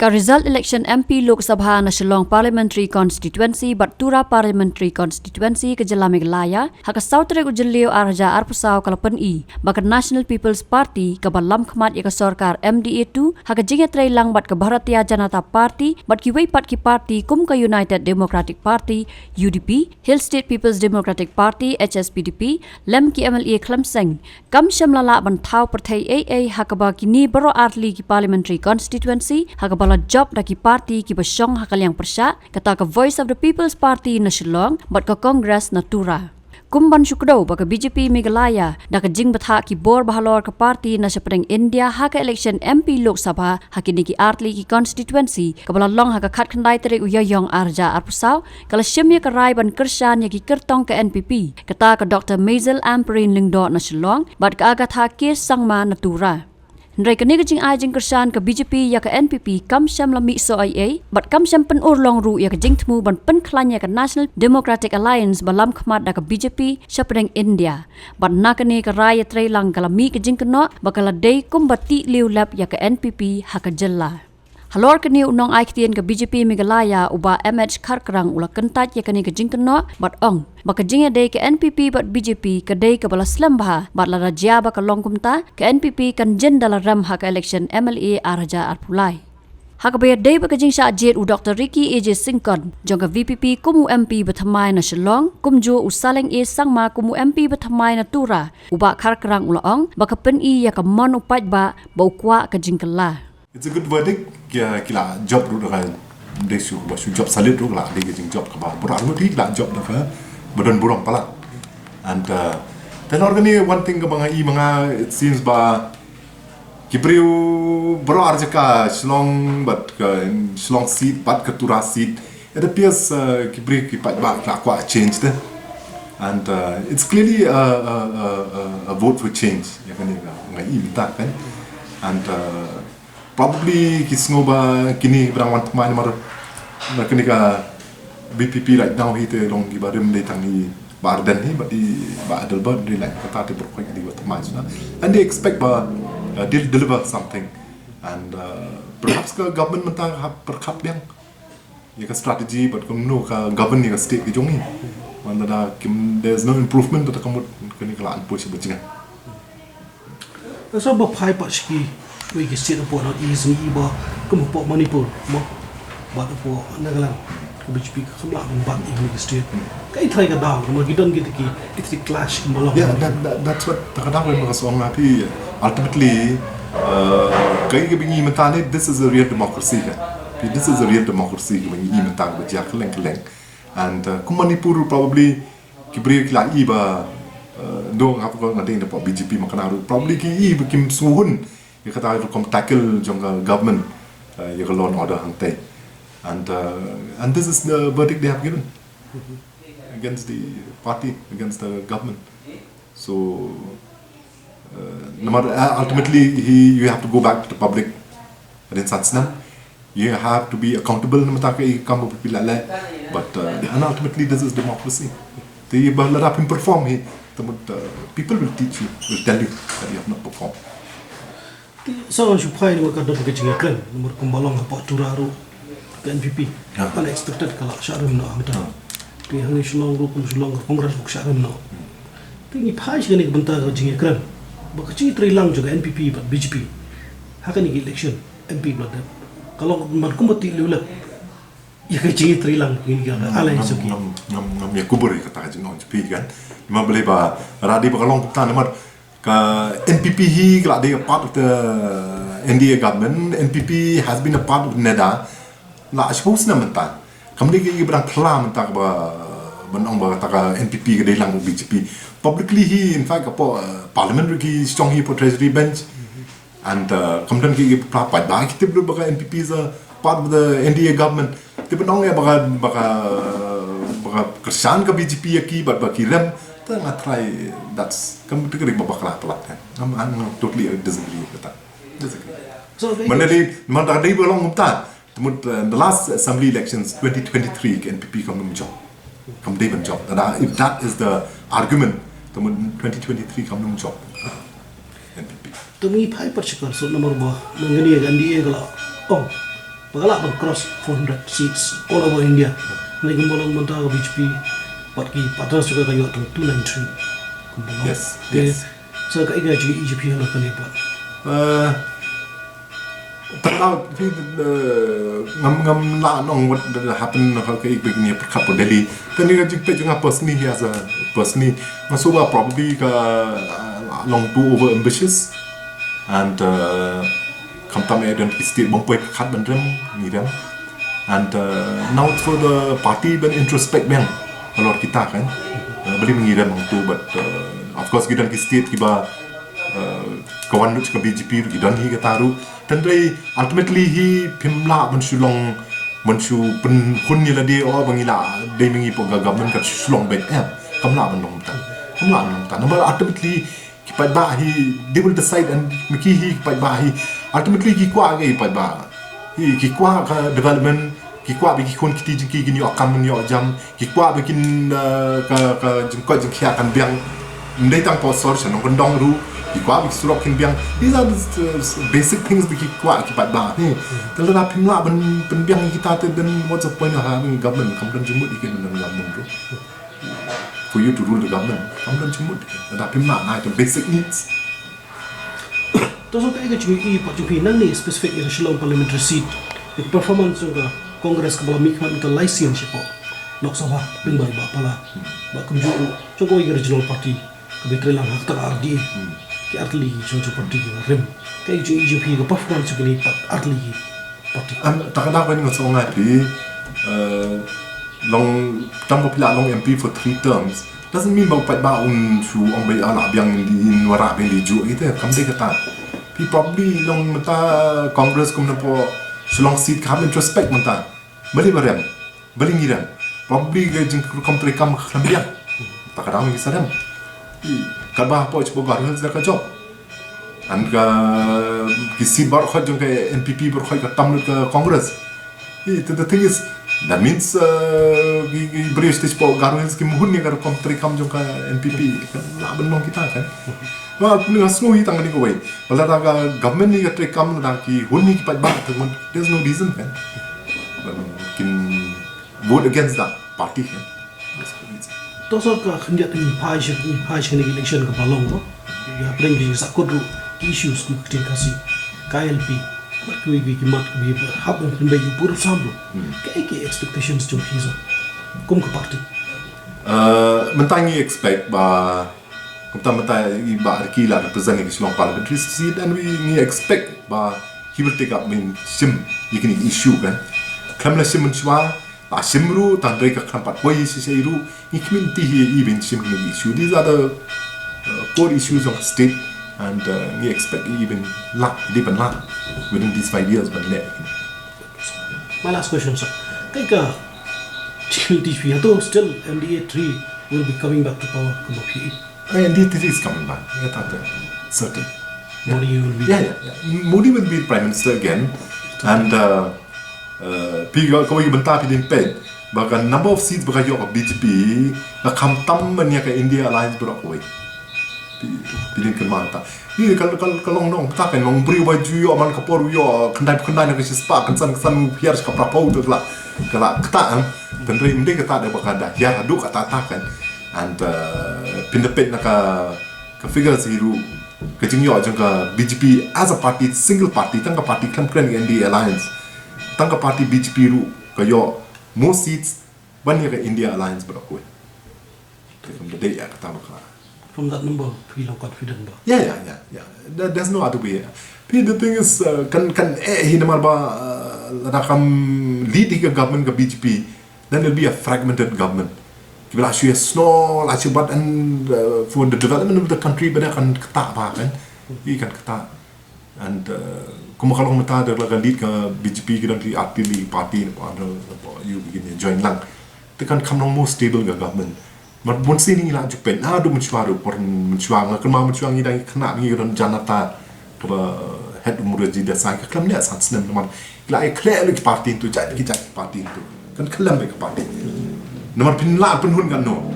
Ka result election MP Lok Sabha na Shillong Parliamentary Constituency but Tura Parliamentary Constituency ke Jela Meghalaya haka sautre ujeliu arja arpusau kalapan baka National People's Party ka balam khmat ya ka sarkar MDA2 haka Jingkynnoh bat ka Bharatiya Janata Party bat ki wei pat ki party kum ka United Democratic Party UDP Hill State People's Democratic Party HSPDP lem ki MLA Klamseng kam shamlala ban thau perthai AA haka ba kini baro artli ki Parliamentary Constituency haka bala job daki parti ki basyong hakaliang persya kata ka Voice of the People's Party na Shillong bat ka Congress na Tura. Kumban syukdo baka BJP Meghalaya daka jing batha ki bor bahalor ka parti na sapring India haka election MP Lok Sabha hakini ki artli ki constituency kabala long haka Kyntait tere uyayong arja arpusau kala syemya ka rai ban kersan ya ki kertong ka NPP kata ka Dr. Mazel Amperin Lingdo na Shillong bat ka agat ha kes sangma na Tura. Nrai ka jing ai jing kersan ka BJP ya ka NPP kam syam lami so IA bat kam syam pen urlong ru ya ka jing tmu ban pen klan ya ka National Democratic Alliance balam khmat da ka BJP syapring India bat nakane ka raya Īatreilang kalami ka Jingkynnoh bakala dei kumbati liu lap ya ka NPP haka jella. Halor kini unong ai kitien ka BJP Meghalaya uba MH Kharkrang ula Kyntait ya kani ka Jingkynnoh bat ong baka jingya dei ka NPP bat BJP ka dei ka bala slambha bat la rajya baka longkumta ka NPP kan jendala ram haka election MLA arja arpulai. Haka bayar dei baka jing sya jet u Dr. Ricky AJ Singkon jong ka VPP kumu MP bathamai na Shillong kumjo usaleng e sangma kumu MP bathamai na Tura uba Kharkrang ula ong baka pen I ya ka mon upat ba baukwa ka Jingkynnoh. It's a good verdict. Kila job ru dah desu basu job salit ru lah dia jing job kabar. Burang ru lah job dah badan burang pala. And then organi one thing ke mga it seems ba kibriu bro arjaka Shillong but Shillong seat but ke Tura seat. It appears kibriu kipat ba kwa change dah. And it's clearly a vote for change. Ya kan ngai minta kan. And probably kisngoba kini berang wan pemain mar kini ka BPP right now hite long di barim de tangi barden ni but di ba adelba di like kata te berkoi di wat pemain na and they expect ba deliver something and perhaps ka government mentang perkap yang ya ka strategy but kumno ka govern ni ka state ki jongi wanda da there's no improvement but kamut kini kala push bujingan so ba phai pa ski we get state report not easy iba kumpo Manipur mo ba po Nagaland BJP kamla ban in the state kai try ka daw mo gidon gid ki it's a clash mo yeah that's what takadaw mo kasong napi ultimately kai ke bingi matani this is a real democracy this is a real democracy when you matang ba jak leng and Manipur probably kibri kila iba do ngap ko ngading de BJP makanaru probably ki iba kim suhun you kata you come tackle jong government you law and order hangte and this is the verdict they have given against the party against the government so ultimately you have to go back to the public and satsna you have to be accountable but and ultimately this is democracy the let up him perform people will teach you will tell you that you have not performed. So on supaya ni waktu dok kecil kan nomor kumbalong apa turaru NPP unexpected kalau syarum no amita pi hangi Shillong Congress buk syarum no pi ni pai sini bentar kecil kan bak kecil Īatreilang juga NPP but BJP hakan ni election MP blood kalau markumati lula ya kecil Īatreilang ini kan alai suki ngam ya kubur kata jengong JP kan cuma boleh ba radi bakalong tan nomor ka NPP he they are part of the NDA government. NPP has been a part of NEDA. La suppose na menta. Kamli ki ibrang kla menta ba banong ba taka NPP ka lang BJP. Publicly he in fact apo parliamentary ki strong he for treasury bench and kamdan ki pra pa ba ki tiblo ba NPP is a part of the NDA government. Tibanong ya baka kersan ka BJP ki ba ki rem I try that's come to get babakla pelat kan I'm totally disagree with that disagree so mandai belong umta the last assembly elections 2023 NPP come job come day job if that is the argument 2023 come job NPP to me pai persikar so nomor ba mengani gandi egala oh Pagalak pun cross 400 seats all over India. Nanti kumpulan mentah BJP Parti Patras juga kayu tu 293 kumpulan. Yes, yes. So kaiga juga BJP yang nak nipat. Terlalu ngam la nong what happen how kai begini perkap Delhi. Tani ka jik juga personally as a personally masuba probably ka long too over ambitious and kamtam eden state bangpoi khat bandrem ngiram and now for the party ben introspect bang kalau kita kan beli mengiram tu but of course kita ki state kiba kawan ke BJP gidan hi kataru tandai ultimately hi pimla man Shillong man shu pen hun ni la de o bangila de mingi po government ka Shillong bet kamla man nom ta number ultimately kipai ba hi they will decide and miki hi kipai ba hi ultimately ki kwa ge kipai ba hi ki kwa ka development ki kwa bi ki kon kiti jiki gini akam ni jam ki kwa bi kin ka jingko jingkhia kan biang ndai tang po solution nong kondong ru ki kwa bi surok kin biang these are the basic things bi ki kwa kipai ba ni tala pimla ben biang kita te then what's the point of having government come dan jumut ikin dan government ru for you to rule the government. Kamu dan cemut, tapi mana itu basic needs. Terus kaiga juga i BJP nang ni specific yang Shillong parliamentary seat. Itu performance juga Kongres kebala mikmat itu license siapa. Lok Sabha pingbai ba pala. Ba kumju joko i regional party Īatreilang hak tak RDA. Ki artli joko party rem. Kaiga juga BJP ke performance juga ni artli party. Tak ada apa ni ngomong ngapi. Long tambah pila long MP for 3 terms doesn't mean bahawa pat baun su ong bai ala biang di wara ben di ju itu kam de kata he probably long mata Congress kum napo Shillong seat kam introspect mata bali barem bali ngiram probably ga jing kam tre kam khlambiang tak ada ngi sadam kalba po chbo gar hal ka job and ga kisi bar kho jong ka NPP bar kho ka tamlut ka Congress the thing is that means British po garwens ki muhun ni gar kontri kam jong ka NPP la benong kita kan wa ni asno hi tang ni ko wei bala da government ni ka kam da ki hun ni ki pat ba there's no reason kan can vote against that party kan Terus ka khanja ni phai ni election ka balong ko ya preng ji sakut ru issues ku kasi KLP Kui ki mat bi hab ben be pur sambu ke expectations jom hizo kum ke party mentangi expect ba kumta i ba kila representing Shillong parliamentary seat and we expect ba he will take up min sim yikini issue kan klamla sim chwa ba simru tandre ka khampat boy si seiru ikmin ti hi even sim ni issue these are the core issues of state and we expect even deepen within these 5 years but my last question sir kaika TP atau still MDA 3 will be coming back to power come up here MDA 3 is coming back certain Modi will be Modi will be prime minister again and kau bentar pilih ped bahkan number of seats berkaya ke BJP kam tam mania ke India Alliance berapa pilih ke mata ni kalau nong tak kan nong beri baju yo man kapor yo kendai nak kasi spa kesan biar sekap rapau tu lah kalau kata dan rei mending kata ada bakada ya aduk kata kan and pindepet nak ke figure zero ke jingyo jang ke BJP as a party single party tangka party Kharkrang India Alliance tangka party BJP ru ke yo more seats banyak ke India Alliance berapa the day kata bakal from that number feel confident ba yeah there's no other way the thing is kan hinamal ba rakam lead ke government ke BJP then there'll be a fragmented government kibla shu small but and for the development of the country benda kan ketak ba kan kan ketak and kalau mata ada lead ke BJP ke dan di party ada you begin join lang tekan kamnong more stable ke government Mat bon sini lah jupen, do mencuaru por mencuang, kerma mencuang ini kena ni orang janata ke head umur jadi saya kelam ni asal senang nomor, kalau clear lagi parti itu jadi kita parti itu kan kelam ke parti, nomor pinlah penhun kan no,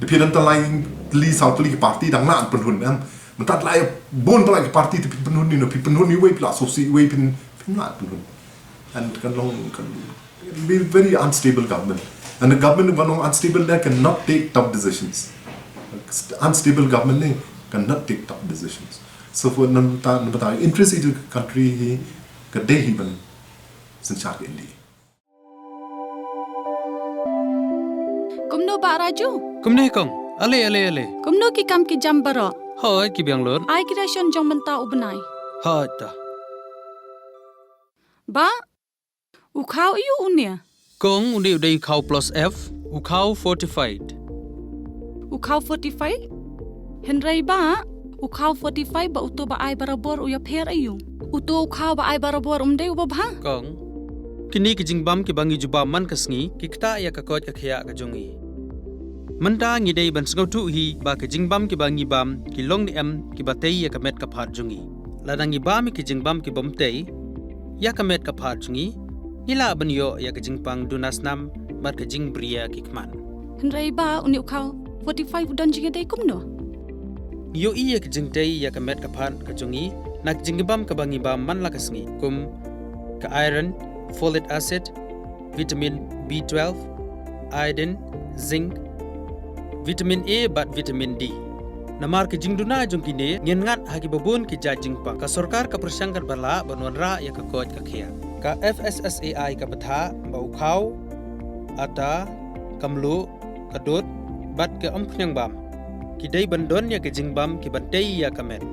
tapi nanti lain li satu lagi parti dah nak penhun kan, mentat lain bon lagi parti tapi penhun ni no, penhun ni way plus sosi way pinlah penhun, and kan be very unstable government. And the government unstable there cannot take tough decisions. Unstable government cannot take tough decisions. So for interest in the country kadai hi ban sanchar ke liye. Kumno ba Raju? Kumne kong, ale. Kumno ki kam ki jam baro. Hoi ki biang lor. Ai ki ration jong menta ubnai. Hoi ta. Ba, ukau iu unia. Kong undi udai ukau plus F, ukau fortified. Ukau 45? Henry ba, ukau 45 ba uto ba ai barabor uya pher ayu. Uto ukau ba ai barabor umde ubabha. Kong, kini ki jingbam ki bangi juba man kasngi, ki kta ya kakot ka khya ka jongi. Manta ngi dei ban sngau tu hi ba ki jingbam ki bangi bam, ki long ni em ki batei ya kamet ka phat jongi. Ladangi bam ki jingbam ki bomtei, ya kamet ka phat jongi. Nila ban yo ya ka jingpang dunas nam, mat ka jing bria ki kman. Henry ba uni ukau 45 udan jinga dei kumno. Yo iya ka jingtei ya kamet ka phat ka jongi, nak jingbam ka bangi bam man la kasngi. Kum ka iron, folic acid, vitamin B12, iodine, zinc, vitamin A bat vitamin D. Namar ke jingduna jongkine ngengat hagi babun ki jajingpa ka sarkar ka persangkar bala banwanra ya ka koj ka khia. Ka FSSAI ka batha ba ukhau ata kamlu kadut bat ke ompnyang bam. Ki dei bandon ya ke jingbam ki bantei ya kamet.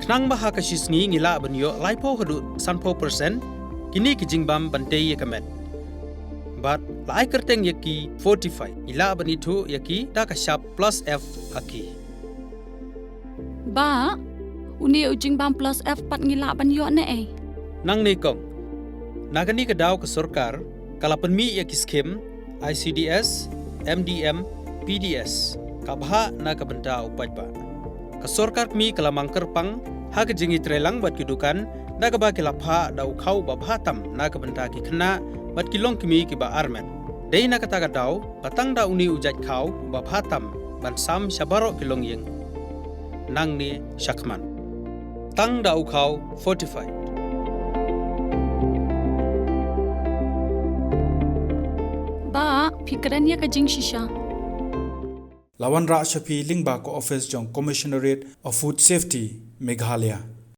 Knang baha ka shisngi ngila banyo laipo hadu sanpo persen kini ki jingbam bantei ya kamet. But lai kerteng yaki 45 ila banitu yaki ta ka sharp plus F haki. Ba, uni ujing bam plus F pat ngila ban yo ne eh. Nang ni kong. Nagani ka daw ka sarkar kalapan mi yaki scheme ICDS, MDM, PDS kabha na ka banta upaj ba. Ka sarkar mi kalamang kerpang ha ka Jingkynnoh bat kidukan na ka ba kilapha daw khau ba bhatam na ka banta ki khna bat kilong kimi ki ba armen. Dei na kata daw patang da uni ujat khau ba bhatam ban sam shabaro kilong yeng. Nang ni shakman. Tang da ukhau 45. Ba, pikrannya ka jing shisha. Lawan Ra Shafi Lingba ko office jong Commissionerate of Food Safety Meghalaya.